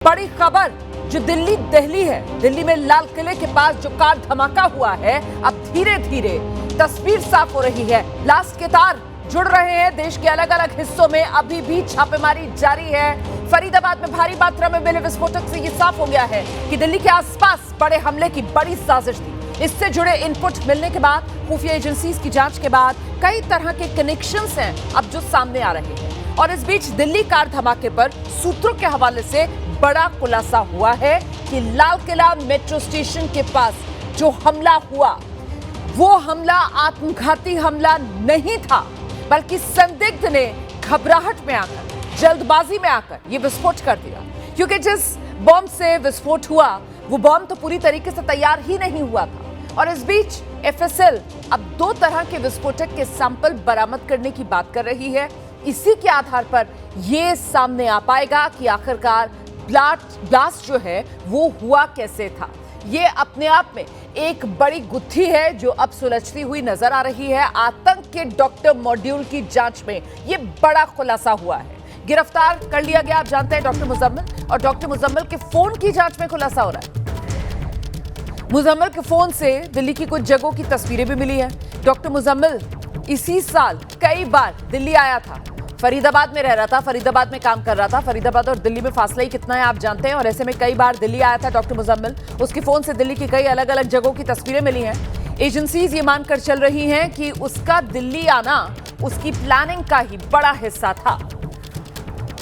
बड़ी खबर जो दिल्ली है, दिल्ली में लाल किले के पास जो कार धमाका हुआ है, अब धीरे धीरे तस्वीर साफ हो रही है। ब्लास्ट के तार जुड़ रहे हैं। देश के अलग अलग हिस्सों में अभी भी छापेमारी जारी है। फरीदाबाद में भारी मात्रा में मिले विस्फोटक से ये साफ हो गया है कि दिल्ली के आसपास बड़े हमले की बड़ी साजिश थी। इससे जुड़े इनपुट मिलने के बाद, खुफिया एजेंसीज की जांच के बाद कई तरह के कनेक्शंस हैं अब जो सामने आ रहे हैं। और इस बीच दिल्ली कार धमाके पर सूत्रों के हवाले से बड़ा खुलासा हुआ है कि लाल किला मेट्रो स्टेशन के पास जो हमला हुआ, वो हमला आत्मघाती हमला नहीं था, बल्कि संदिग्ध ने घबराहट में आकर, जल्दबाजी में आकर ये विस्फोट कर दिया। क्योंकि जिस बॉम्ब से विस्फोट हुआ, वो बॉम्ब तो पूरी तरीके से तैयार ही नहीं हुआ था। और इस बीच एफएसएल अब 2 तरह के विस्फोटक के सैंपल बरामद करने की बात कर रही है। इसी के आधार पर यह सामने आ पाएगा कि आखिरकार ब्लास्ट जो है वो हुआ कैसे था। ये अपने आप में एक बड़ी गुत्थी है जो अब सुलझती हुई नजर आ रही है। आतंक के डॉक्टर मॉड्यूल की जांच में ये बड़ा खुलासा हुआ है। गिरफ्तार कर लिया गया, आप जानते हैं, डॉक्टर मुजम्मिल, और डॉक्टर मुजम्मिल के फोन की जांच में खुलासा हो रहा है। मुजम्मिल के फोन से दिल्ली की कुछ जगहों की तस्वीरें भी मिली है। डॉक्टर मुजम्मिल इसी साल कई बार दिल्ली आया था। फरीदाबाद में रह रहा था, फरीदाबाद में काम कर रहा था। फरीदाबाद और दिल्ली में फासला ही कितना है आप जानते हैं। और ऐसे में कई बार दिल्ली आया था डॉक्टर मुजम्मिल। उसकी फोन से दिल्ली की कई अलग अलग जगहों की तस्वीरें मिली हैं। एजेंसीज ये मानकर चल रही हैं कि उसका दिल्ली आना उसकी प्लानिंग का ही बड़ा हिस्सा था।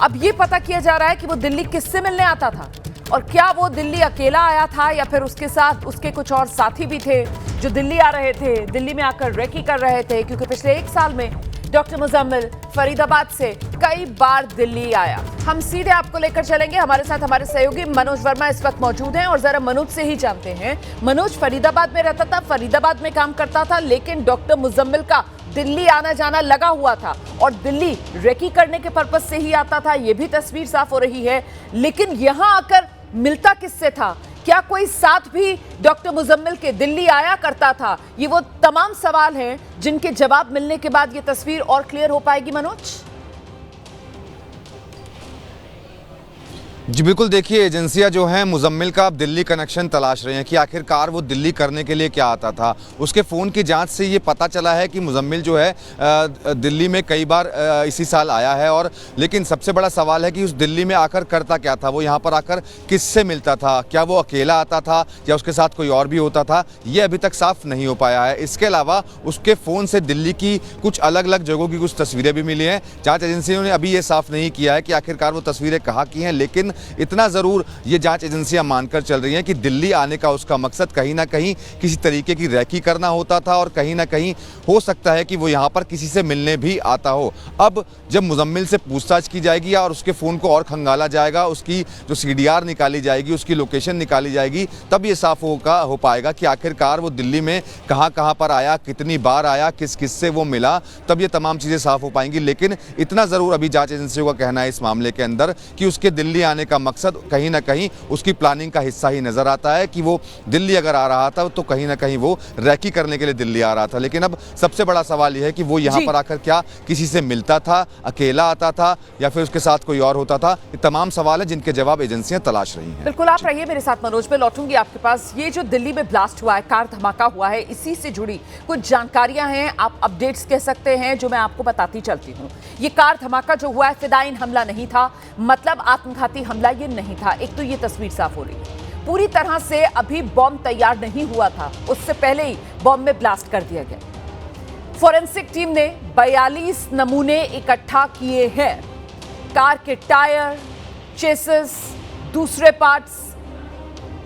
अब ये पता किया जा रहा है कि वो दिल्ली किससे मिलने आता था, और क्या वो दिल्ली अकेला आया था या फिर उसके साथ उसके कुछ और साथी भी थे जो दिल्ली आ रहे थे, दिल्ली में आकर रेकी कर रहे थे। क्योंकि पिछले 1 साल में डॉक्टर मुजम्मिल फरीदाबाद से कई बार दिल्ली आया। हम सीधे आपको लेकर चलेंगे। हमारे साथ हमारे सहयोगी मनोज वर्मा इस वक्त मौजूद हैं और जरा मनोज से ही जानते हैं। मनोज, फरीदाबाद में रहता था, फरीदाबाद में काम करता था, लेकिन डॉक्टर मुजम्मिल का दिल्ली आना जाना लगा हुआ था और दिल्ली रेकी करने के पर्पज से ही आता था। यह भी तस्वीर साफ हो रही है। लेकिन यहां आकर मिलता किससे था? क्या कोई साथ भी डॉक्टर मुजम्मिल के दिल्ली आया करता था? ये वो तमाम सवाल हैं जिनके जवाब मिलने के बाद ये तस्वीर और क्लियर हो पाएगी। मनोज जी बिल्कुल, देखिए, एजेंसियां जो हैं मुजम्मिल का अब दिल्ली कनेक्शन तलाश रही हैं कि आखिरकार वो दिल्ली करने के लिए क्या आता था। उसके फ़ोन की जांच से ये पता चला है कि मुजम्मिल जो है दिल्ली में कई बार इसी साल आया है। और लेकिन सबसे बड़ा सवाल है कि उस दिल्ली में आकर करता क्या था, वो यहाँ पर आकर किससे मिलता था, क्या वो अकेला आता था या उसके साथ कोई और भी होता था, ये अभी तक साफ नहीं हो पाया है। इसके अलावा उसके फ़ोन से दिल्ली की कुछ अलग अलग जगहों की कुछ तस्वीरें भी मिली हैं। जाँच एजेंसियों ने अभी ये साफ नहीं किया है कि आखिरकार वो तस्वीरें कहाँ की हैं, लेकिन इतना जरूर ये जांच एजेंसियां मानकर चल रही हैं कि दिल्ली आने का उसका मकसद कहीं ना कहीं किसी तरीके की रैकी करना होता था और कहीं ना कहीं हो सकता है कि वो यहां पर किसी से मिलने भी आता हो। अब जब मुजम्मिल से पूछताछ की जाएगी और उसके फ़ोन को और खंगाला जाएगा, उसकी जो CDR निकाली जाएगी, उसकी लोकेशन निकाली जाएगी, तब ये साफ हो पाएगा कि आखिरकार वो दिल्ली में कहां पर आया, कितनी बार आया, किस किस से वो मिला। तब ये तमाम चीज़ें साफ हो पाएंगी। लेकिन इतना ज़रूर अभी जांच एजेंसियों का कहना है इस मामले के अंदर कि उसके दिल्ली आने का मकसद कहीं ना कहीं उसकी प्लानिंग का हिस्सा ही नजर आता है कि वो दिल्ली अगर आ रहा था तो कहीं ना कहीं वो रैकी करने के लिए दिल्ली आ रहा था। लेकिन अब सबसे बड़ा सवाल यह है कि वो यहाँ पर आकर क्या किसी से मिलता था, अकेला आता था या फिर उसके साथ कोई और होता था। ये तमाम सवाल है जिनके जवाब एजेंसियां तलाश रही हैं। बिल्कुल, आप रहिए मेरे साथ। मनोज, में लौटूंगी आपके पास। ये जो दिल्ली में ब्लास्ट हुआ है, कार धमाका हुआ है, इसी से जुड़ी कुछ जानकारियां हैं, आप अपडेट्स कह सकते हैं, जो मैं आपको बताती चलती हूँ। ये कार धमाका जो हुआ है, फिदायीन हमला नहीं था, मतलब आत्मघाती हमला ये नहीं था। एक तो ये तस्वीर साफ हो रही है। पूरी तरह से अभी बॉम्ब तैयार नहीं हुआ था, उससे पहले ही बॉम्ब में ब्लास्ट कर दिया गया। फोरेंसिक टीम ने 42 नमूने इकट्ठा किए हैं। कार के टायर, चेसिस, दूसरे पार्ट्स,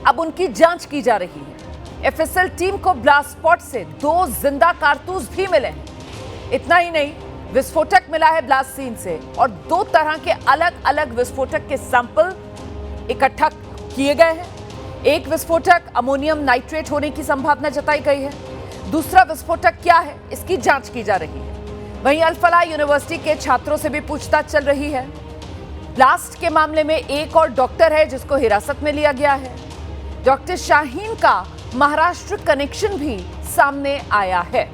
अब उनकी जांच की जा रही है। एफएसएल टीम को ब्लास्ट स्पॉट से 2 जिंदा कारतूस भी मिले हैं। इतना ही नहीं, विस्फोटक मिला है ब्लास्ट सीन से और 2 तरह के अलग अलग विस्फोटक के सैंपल इकट्ठा किए गए हैं। एक विस्फोटक अमोनियम नाइट्रेट होने की संभावना जताई गई है। दूसरा विस्फोटक क्या है, इसकी जांच की जा रही है। वहीं अल-फलाह यूनिवर्सिटी के छात्रों से भी पूछताछ चल रही है। ब्लास्ट के मामले में एक और डॉक्टर है जिसको हिरासत में लिया गया है। डॉक्टर शाहीन का महाराष्ट्र कनेक्शन भी सामने आया है।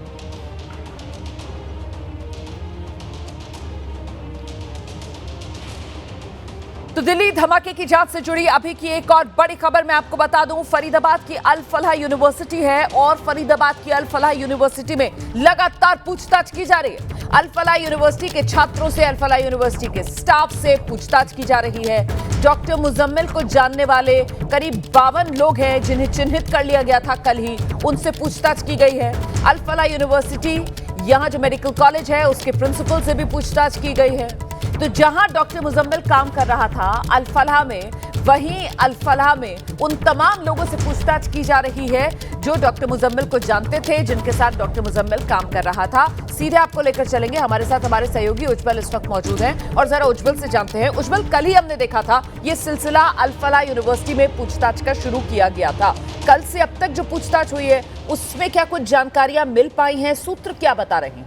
तो दिल्ली धमाके की जांच से जुड़ी अभी की एक और बड़ी खबर मैं आपको बता दूं। फरीदाबाद की अल फलाह यूनिवर्सिटी है और फरीदाबाद की अल फलाह यूनिवर्सिटी में लगातार पूछताछ की जा रही है। अल फलाह यूनिवर्सिटी के छात्रों से, अल फलाह यूनिवर्सिटी के स्टाफ से पूछताछ की जा रही है। डॉक्टर मुजम्मिल को जानने वाले करीब 52 लोग हैं जिन्हें चिन्हित कर लिया गया था कल ही, उनसे पूछताछ की गई है। अल फलाह यूनिवर्सिटी यहां जो मेडिकल कॉलेज है उसके प्रिंसिपल से भी पूछताछ की गई है। तो जहां डॉक्टर मुजम्मिल काम कर रहा था अल फलाह में, वहीं अल फलाह में उन तमाम लोगों से पूछताछ की जा रही है जो डॉक्टर मुजम्मिल को जानते थे, जिनके साथ डॉक्टर मुजम्मिल काम कर रहा था। सीधे आपको लेकर चलेंगे, हमारे साथ हमारे सहयोगी उज्जवल इस वक्त मौजूद हैं और जरा उज्जवल से जानते हैं। उज्जवल, कल ही हमने देखा था ये सिलसिला अल फलाह यूनिवर्सिटी में पूछताछ का शुरू किया गया था। कल से अब तक जो पूछताछ हुई है उसमें क्या कुछ जानकारियां मिल पाई हैं? सूत्र क्या बता रहे हैं?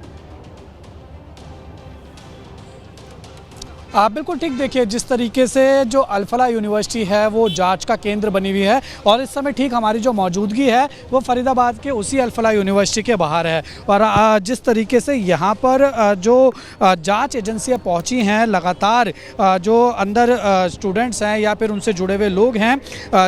आप बिल्कुल ठीक देखिए, जिस तरीके से जो अल फलाह यूनिवर्सिटी है वो जांच का केंद्र बनी हुई है और इस समय ठीक हमारी जो मौजूदगी है वो फरीदाबाद के उसी अल फलाह यूनिवर्सिटी के बाहर है। और जिस तरीके से यहाँ पर जो जांच एजेंसियाँ पहुँची हैं, लगातार जो अंदर स्टूडेंट्स हैं या फिर उनसे जुड़े हुए लोग हैं,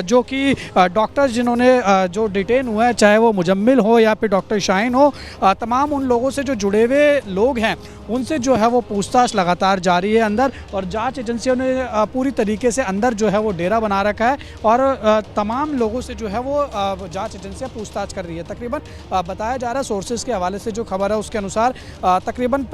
जो कि डॉक्टर्स जिन्होंने जो डिटेन हुए हैं, चाहे वो मुजम्मिल हो या फिर डॉक्टर शाहीन हो, तमाम उन लोगों से जो जुड़े हुए लोग हैं उनसे जो है वो पूछताछ लगातार जारी है अंदर। और जांच एजेंसियों ने पूरी तरीके से अंदर जो है वो डेरा बना रखा है और तमाम लोगों से जो है वो जांच एजेंसियां पूछताछ कर रही है। तकरीबन बताया जा रहा है, सोर्सेज के हवाले से जो खबर है उसके अनुसार तकरीबन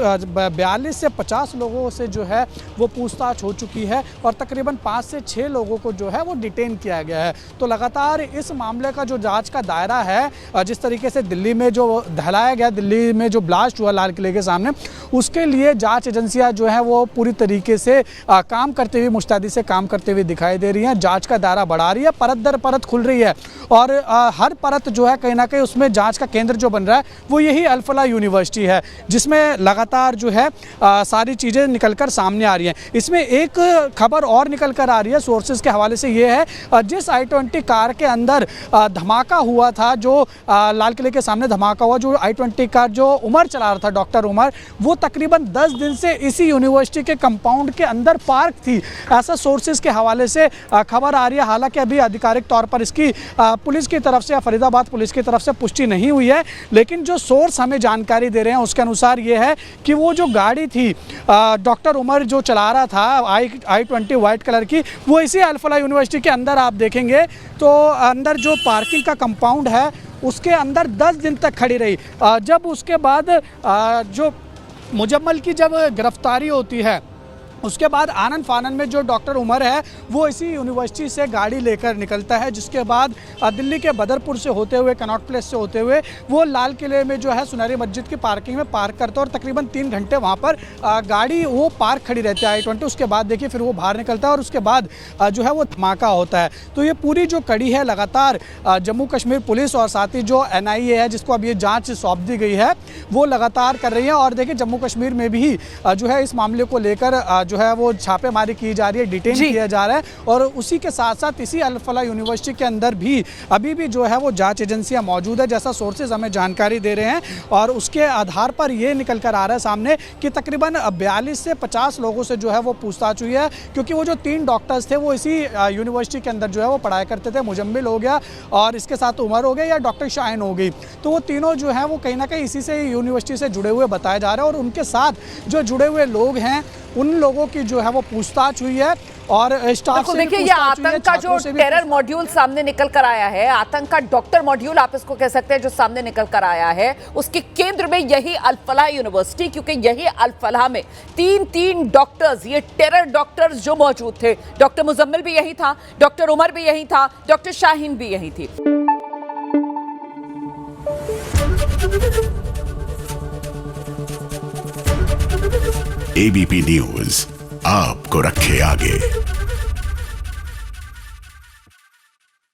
42 से 50 लोगों से जो है वो पूछताछ हो चुकी है और तकरीबन 5 से 6 लोगों को जो है वो डिटेन किया गया है। तो लगातार इस मामले का जो जाँच का दायरा है, जिस तरीके से दिल्ली में जो दहलाया गया, दिल्ली में जो ब्लास्ट हुआ लाल किले के सामने, उसके लिए जांच एजेंसियां जो है वो पूरी तरीके से काम करते हुए, मुस्तैदी से काम करते हुए दिखाई दे रही हैं। जांच का दायरा बढ़ा रही है, परत दर परत खुल रही है और हर परत जो है कहीं ना कहीं उसमें जांच का केंद्र जो बन रहा है वो यही अल फलाह यूनिवर्सिटी है, जिसमें लगातार जो है सारी चीज़ें निकलकर सामने आ रही हैं। इसमें एक खबर और निकल कर आ रही है सोर्सेज के हवाले से, ये है जिस i20 कार के अंदर धमाका हुआ था, जो लाल किले के सामने धमाका हुआ, जो i20 कार जो उमर चला रहा था, डॉक्टर उमर, वो तकरीबन 10 दिन से इसी यूनिवर्सिटी के कंपाउंड के अंदर पार्क थी, ऐसा सोर्सेज के हवाले से खबर आ रही है। हालांकि अभी आधिकारिक तौर पर इसकी पुलिस की तरफ से या फरीदाबाद पुलिस की तरफ से पुष्टि नहीं हुई है, लेकिन जो सोर्स हमें जानकारी दे रहे हैं उसके अनुसार ये है कि वो जो गाड़ी थी डॉक्टर उमर जो चला रहा था i20 वाइट कलर की, वो इसी अल फलाह यूनिवर्सिटी के अंदर आप देखेंगे तो अंदर जो पार्किंग का कंपाउंड है उसके अंदर 10 दिन तक खड़ी रही। जब उसके बाद जो मुजम्मिल की जब गिरफ्तारी होती है उसके बाद आनन फानन में जो डॉक्टर उमर है वो इसी यूनिवर्सिटी से गाड़ी लेकर निकलता है, जिसके बाद दिल्ली के बदरपुर से होते हुए, कनॉट प्लेस से होते हुए वो लाल किले में जो है सुनहरी मस्जिद की पार्किंग में पार्क करता है और तकरीबन 3 घंटे वहाँ पर गाड़ी वो पार्क खड़ी रहती है i20। उसके बाद देखिए फिर वो बाहर निकलता है और उसके बाद जो है वो धमाका होता है। तो ये पूरी जो कड़ी है लगातार जम्मू कश्मीर पुलिस और साथ ही जो NIA है, जिसको अब ये जाँच सौंप दी गई है, वो लगातार कर रही है। और देखिए जम्मू कश्मीर में भी जो है इस मामले को लेकर जो है वो छापेमारी की जा रही है, डिटेन किया जा रहा है और उसी के साथ साथ इसी अल फलाह यूनिवर्सिटी के अंदर भी अभी भी जो है वो जांच एजेंसियां मौजूद है, जैसा सोर्सेज हमें जानकारी दे रहे हैं। और उसके आधार पर ये निकल कर आ रहा है सामने कि तकरीबन 42 से 50 लोगों से जो है वो पूछताछ हुई है, क्योंकि वो जो 3 डॉक्टर्स थे वो इसी यूनिवर्सिटी के अंदर जो है वो पढ़ाई करते थे। मुजम्मिल हो गया और इसके साथ उमर हो गया या डॉक्टर शाहीन हो गई, तो वो तीनों जो है वो कहीं ना कहीं इसी से यूनिवर्सिटी से जुड़े हुए बताए जा रहे हैं और उनके साथ जो जुड़े हुए लोग हैं उन लोगों की जो है वो पूछताछ हुई है। और स्टाफ से देखिए ये आतंक का जो टेरर मॉड्यूल सामने निकल कर आया है, आतंक का डॉक्टर मॉड्यूल आप इसको कह सकते हैं, जो सामने निकल कर आया है, उसके केंद्र में यही अल फलाह यूनिवर्सिटी, क्योंकि यही अल फलाह में 3 डॉक्टर्स, ये टेरर डॉक्टर्स जो मौजूद थे, डॉक्टर मुजम्मिल भी यही था, डॉक्टर उमर भी यही था, डॉक्टर शाहीन भी यही थी। ABP न्यूज आपको रखे आगे।